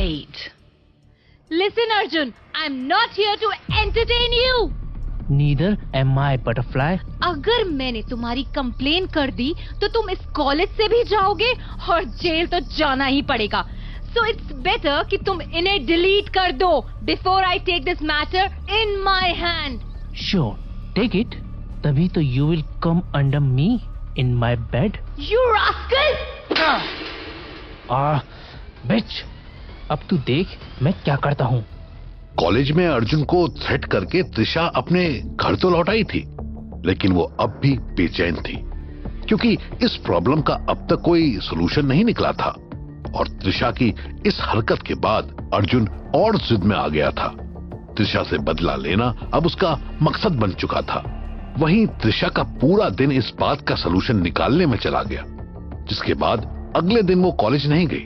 Right. Listen, Arjun, I'm not here to entertain you. Neither am I, Butterfly. अगर मैंने तुम्हारी complain कर दी तो तुम इस कॉलेज से भी जाओगे और जेल तो जाना ही पड़ेगा. So it's better कि तुम इन्हें डिलीट कर दो before I take this matter in my hand. Sure, take it. तभी तो you will come under me in my bed. You rascal! bitch. अब तू देख मैं क्या करता हूँ. कॉलेज में अर्जुन को थ्रेट करके त्रिशा अपने घर तो लौट आई थी, लेकिन वो अब भी बेचैन थी क्योंकि इस प्रॉब्लम का अब तक कोई सलूशन नहीं निकला था. और त्रिशा की इस हरकत के बाद अर्जुन और जिद में आ गया था. त्रिशा से बदला लेना अब उसका मकसद बन चुका था. वहीं त्रिशा का पूरा दिन इस बात का सलूशन निकालने में चला गया, जिसके बाद अगले दिन वो कॉलेज नहीं गई.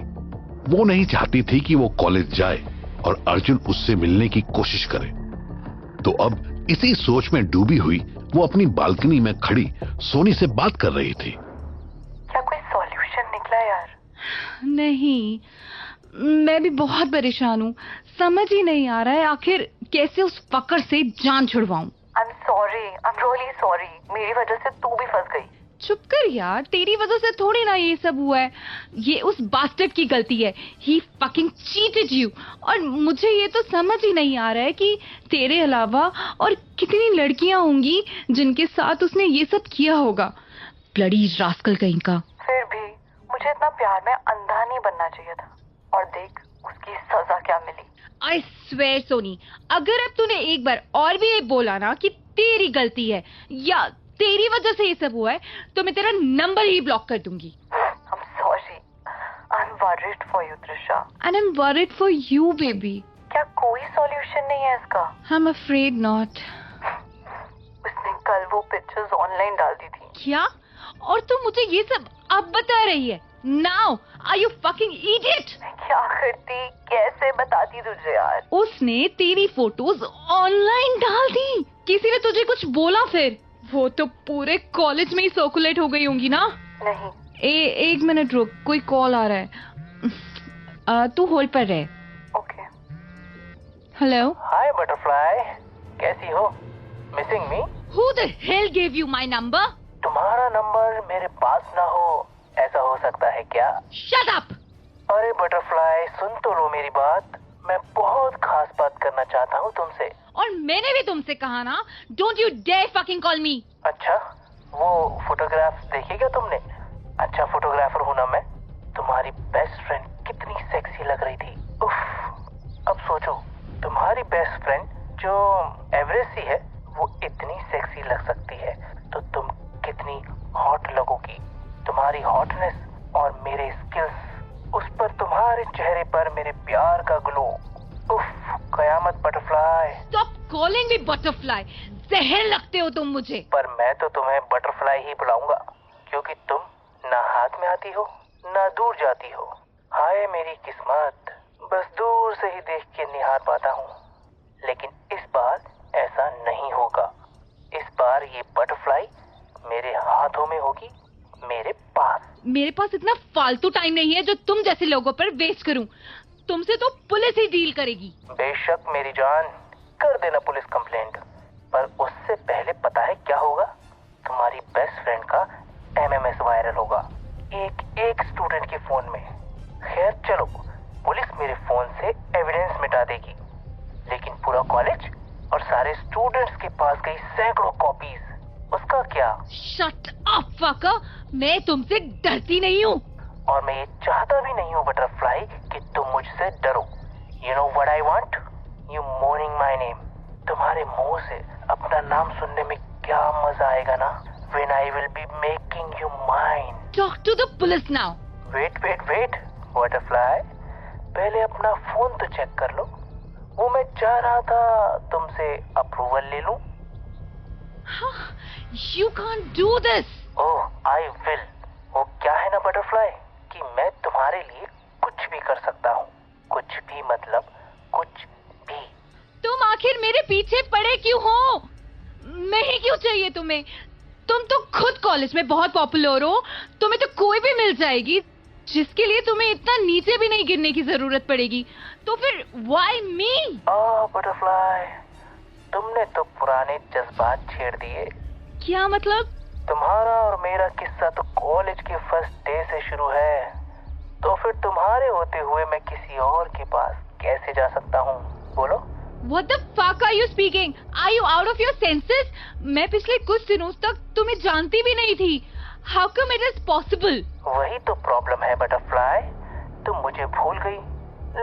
वो नहीं चाहती थी कि वो कॉलेज जाए और अर्जुन उससे मिलने की कोशिश करे. तो अब इसी सोच में डूबी हुई वो अपनी बालकनी में खड़ी सोनी से बात कर रही थी. क्या कोई सॉल्यूशन निकला यार? नहीं, मैं भी बहुत परेशान हूँ. समझ ही नहीं आ रहा है आखिर कैसे उस फकर से जान छुड़वाऊं. I'm sorry, I'm really sorry. मेरी वजह से तू भी फंस गई. चुप कर यार, तेरी वजह से थोड़ी ना ये सब हुआ है. ये उस बास्टर्ड की गलती है. He fucking cheated you. और मुझे ये तो समझ ही नहीं आ रहा है कि तेरे अलावा और कितनी लड़कियां होंगी जिनके साथ उसने ये सब किया होगा. ब्लडी रास्कल कहीं का. फिर भी मुझे इतना प्यार में अंधा नहीं बनना चाहिए था. और देख उसकी सजा क्या मिली. I swear, सोनी, अगर अब तूने एक बार और भी ये बोला ना कि तेरी गलती है या तेरी वजह से ये सब हुआ है तो मैं तेरा नंबर ही ब्लॉक कर दूंगी. I'm sorry. I'm worried for you, Trisha. And I'm worried for you, baby. क्या कोई सॉल्यूशन नहीं है इसका? I'm afraid not. उसने कल वो पिक्चर्स ऑनलाइन डाल दी थी. क्या? और तू मुझे ये सब अब बता रही है? Now, are you fucking idiot? मैं क्या करती, कैसे बताती तुझे यार? उसने तेरी फोटोज ऑनलाइन डाल दी. किसी ने तुझे कुछ बोला फिर? वो तो पूरे कॉलेज में ही सर्कुलेट हो गई होंगी ना? नहीं. एक मिनट रुक, कोई कॉल आ रहा है. तू होल्ड पर रहे. ओके. हेलो. हाय बटरफ्लाई, कैसी हो? Missing me? Who the hell gave you my number? तुम्हारा नंबर मेरे पास ना हो ऐसा हो सकता है क्या? Shut up! अरे बटरफ्लाई सुन तो लो मेरी बात. मैं बहुत खास बात करना चाहता हूँ तुमसे. और मैंने भी तुमसे कहा ना, Don't you dare fucking call me. अच्छा, वो फोटोग्राफ देखी क्या तुमने? अच्छा फोटोग्राफर हूँ ना मैं. तुम्हारी बेस्ट फ्रेंड कितनी सेक्सी लग रही थी. उफ, अब सोचो तुम्हारी बेस्ट फ्रेंड जो एवरेज सी है वो इतनी सेक्सी लग सकती है तो तुम कितनी हॉट लगोगी. तुम्हारी हॉटनेस और मेरे स्किल्स, उस पर तुम्हारे चेहरे पर मेरे प्यार का ग्लो. उफ, कयामत butterfly. Stop calling me butterfly. जहर लगते हो तुम मुझे. पर मैं तो तुम्हें बटरफ्लाई ही बुलाऊंगा क्योंकि तुम ना हाथ में आती हो ना दूर जाती हो. हाय मेरी किस्मत, बस दूर से ही देख के निहार पाता हूँ. लेकिन इस बार ऐसा नहीं होगा. इस बार ये बटरफ्लाई मेरे हाथों में होगी, मेरे पास. मेरे पास इतना फालतू टाइम नहीं है जो तुम जैसे लोगों पर वेस्ट करूं. तुमसे तो पुलिस ही डील करेगी. बेशक मेरी जान, कर देना पुलिस कंप्लेंट. पर उससे पहले पता है क्या होगा? तुम्हारी बेस्ट फ्रेंड का MMS वायरल होगा एक स्टूडेंट के फोन में. खैर चलो, पुलिस मेरे फोन से एविडेंस मिटा देगी, लेकिन पूरा कॉलेज और सारे स्टूडेंट्स के पास गई सैकड़ों कॉपीज, उसका क्या? Shut up, fucker. मैं तुमसे डरती नहीं हूँ. और मैं ये चाहता भी नहीं हूँ बटरफ्लाई कि तुम मुझसे डरो. You know what I want? You mourning my name. तुम्हारे मुंह से अपना नाम सुनने में क्या मजा आएगा ना? When I will be making you mine. Talk to the police now. Wait, butterfly. पहले अपना फोन तो चेक कर लो. वो मैं चाह रहा था तुमसे अप्रूवल ले लूं. You can't do this. Oh, I will. वो क्या है ना बटरफ्लाई कि मैं तुम्हारे लिए कुछ भी कर सकता हूँ. कुछ भी मतलब कुछ भी. तुम आखिर मेरे पीछे पड़े क्यों हो? मैं ही क्यों चाहिए तुम्हें? तुम तो खुद कॉलेज में बहुत पॉपुलर हो. तुम्हें तो कोई भी मिल जाएगी. जिसके लिए तुम्हें इतना नीचे भी नहीं गिरने की जरूरत पड़ेगी। तो फिर व्हाई मी? ओह बटरफ्लाई, तुमने तो पुराने जज्बात छेड़ दिए। क्या मतलब? तुम्हारा और मेरा किस्सा तो कॉलेज के फर्स्ट डे से शुरू है, तो फिर तुम्हारे होते हुए मैं किसी और के पास कैसे जा सकता हूँ, बोलो? What the fuck are you speaking? Are you out of your senses? मैं पिछले कुछ दिनों तक तुम्हें जानती भी नहीं थी। How come it is possible? वही तो प्रॉब्लम है बटरफ्लाई, तुम मुझे भूल गई,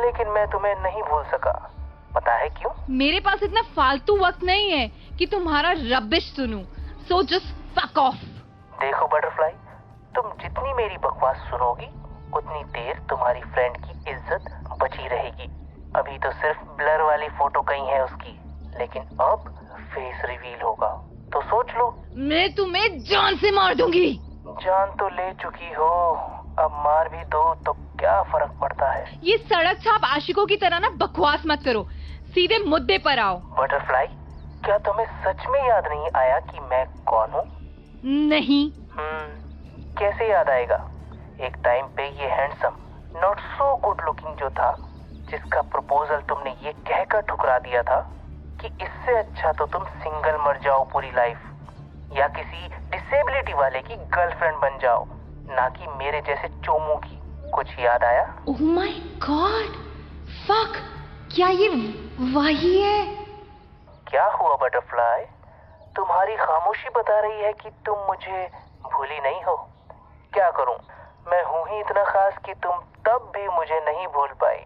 लेकिन मैं तुम्हें नहीं भूल सका। पता है क्यों? मेरे पास इतना फालतू वक्त नहीं है कि तुम्हारा रबिश सुनूं। So just fuck off. देखो बटरफ्लाई, तुम जितनी मेरी बकवास सुनोगी उतनी देर तुम्हारी फ्रेंड की इज्जत बची रहेगी। अभी तो सिर्फ ब्लर वाली फोटो कहीं है उसकी, लेकिन अब फेस रिवील होगा, तो सोच लो। मैं तुम्हें जान से मार दूंगी। जान तो ले चुकी हो, अब मार भी दो तो क्या फर्क पड़ता है? ये सड़क छाप आशिकों की तरह ना बकवास मत करो, सीधे मुद्दे पर आओ। बटरफ्लाई, क्या तुम्हें सच में याद नहीं आया कि मैं कौन हूँ? नहीं। कैसे याद आएगा? एक टाइम पे ये handsome, not so good looking जो था, जिसका प्रपोजल तुमने ये कहकर ठुकरा दिया था कि इससे अच्छा तो तुम सिंगल मर जाओ पूरी लाइफ, या किसी डिसेबिलिटी वाले की गर्लफ्रेंड बन जाओ, ना कि मेरे जैसे चोमू की। कुछ याद आया? ओह माय गॉड, फक, क्या ये वही है? क्या हुआ बटरफ्लाई? तुम्हारी खामोशी बता रही है कि तुम मुझे भूली नहीं हो। क्या करूं, मैं हूं ही इतना खास कि तुम तब भी मुझे नहीं भूल पाई,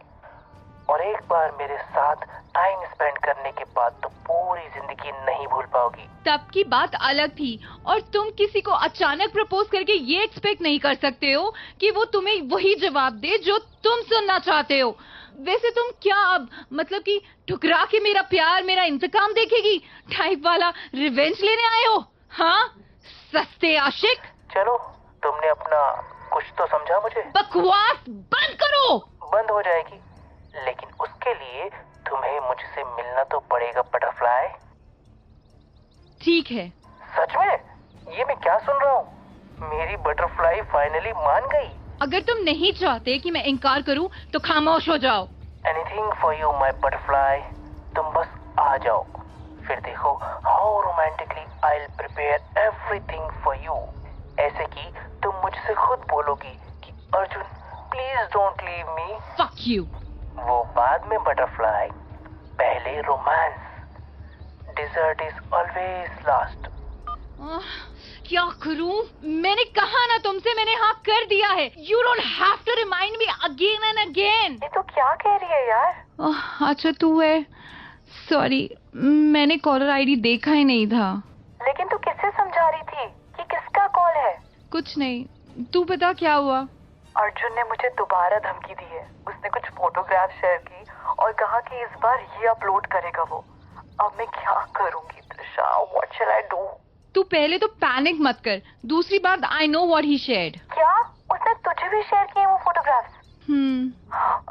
और एक बार मेरे साथ टाइम स्पेंड करने के बाद तो पूरी जिंदगी नहीं भूल पाओगी। तब की बात अलग थी, और तुम किसी को अचानक प्रपोज करके ये एक्सपेक्ट नहीं कर सकते हो कि वो तुम्हें वही जवाब दे जो तुम सुनना चाहते हो। वैसे तुम क्या अब मतलब कि ठुकरा के मेरा प्यार, मेरा इंतकाम देखेगी टाइप वाला रिवेंज लेने आए हो? हाँ, सस्ते आशिक। चलो, तुमने अपना कुछ तो समझा मुझे। बकवास बंद करो। बंद हो जाएगी, लेकिन उसके लिए तुम्हें मुझसे मिलना तो पड़ेगा बटरफ्लाई। ठीक है। सच में? ये मैं क्या सुन रहा हूँ? मेरी बटरफ्लाई फाइनली मान गई। अगर तुम नहीं चाहते कि मैं इनकार करूं तो खामोश हो जाओ। Anything for you my butterfly, तुम बस आ जाओ, फिर देखो how romantically I will prepare everything for you. ऐसे कि तुम मुझसे खुद बोलोगी कि Arjun please don't leave me. Fuck you. वो बाद में बटरफ्लाई, पहले romance. Dessert is always last. क्या करूं? मैंने कहा ना तुमसे, मैंने हाँ कर दिया है। You don't have to remind me again and again. ये तो क्या कह रही है यार? अच्छा तू है, सॉरी, मैंने कॉलर आईडी देखा ही नहीं था। लेकिन तू किससे समझा रही थी कि किसका कॉल है? कुछ नहीं, तू बता क्या हुआ? अर्जुन ने मुझे दोबारा धमकी दी है। उसने कुछ फोटोग्राफ शेयर की और कहा कि इस बार ये अपलोड करेगा वो। अब मैं क्या करूंगी Trisha? What shell I do? तू पहले तो पैनिक मत कर, दूसरी बात I know what he shared. क्या? उसने तुझे भी शेयर किए वो फोटोग्राफ्स?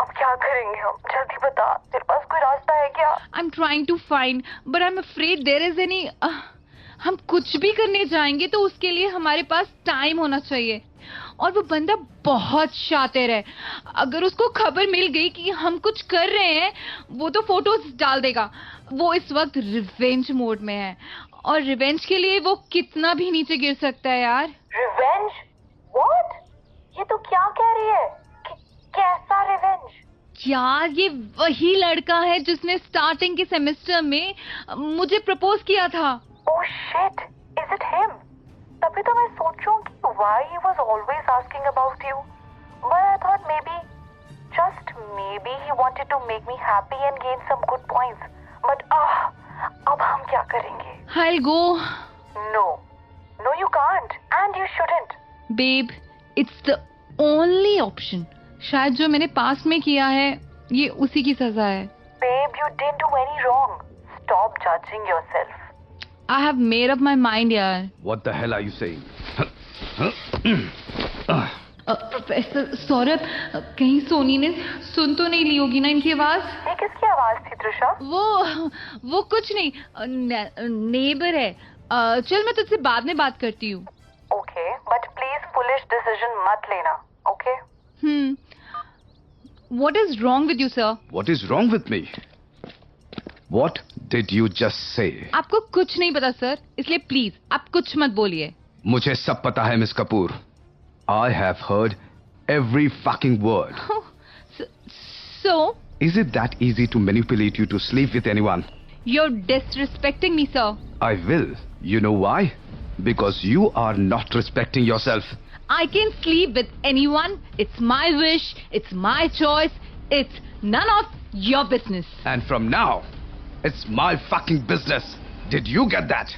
अब क्या करेंगे हम? जल्दी बता, तेरे पास कोई रास्ता है क्या? I am trying to find but I am afraid there is any. हम कुछ भी करने जाएंगे तो उसके लिए हमारे पास टाइम होना चाहिए, और वो बंदा बहुत शातिर है। अगर उसको खबर मिल गई कि हम कुछ कर रहे हैं, वो तो फोटोज डाल देगा। वो इस वक्त रिवेंज मोड में है, और रिवेंज के लिए वो कितना भी नीचे गिर सकता है यार। रिवेंज? व्हाट? ये तो क्या कह रही है? कैसा रिवेंज? यार ये वही लड़का है जिसने स्टार्टिंग के सेमेस्टर में मुझे प्रपोज किया था। Oh shit, is it him? तभी तो मैं सोचूं कि why he was always asking about you. But I thought maybe, just maybe he wanted to make me happy and gain some good points. But अब हम क्या करेंगे? I'll go. No, you can't, and you shouldn't. Babe, it's the only option. शायद जो मैंने past में किया है ये उसी की सजा है। Babe, you didn't do any wrong. Stop judging yourself. I have made up my mind यार। What the hell are you saying? Professor Saurabh, कहीं सोनी ने सुन तो नहीं ली होगी ना इनकी आवाज? ये किसकी आवाज थी त्रिशा? वो कुछ नहीं, नेबर है। चल मैं तुझसे बाद में बात करती हूँ। Okay, but please foolish decision मत लेना, okay? What is wrong with you, sir? What is wrong with me? What did you just say? आपको कुछ नहीं पता सर, इसलिए प्लीज आप कुछ मत बोलिए. मुझे सब पता है miss Kapoor. I have heard every fucking word. So? Is it that easy to manipulate you to sleep with anyone? You're disrespecting me, sir. I will. You know why? Because you are not respecting yourself. I can sleep with anyone. It's my wish. It's my choice. It's none of your business. And from now, it's my fucking business. Did you get that?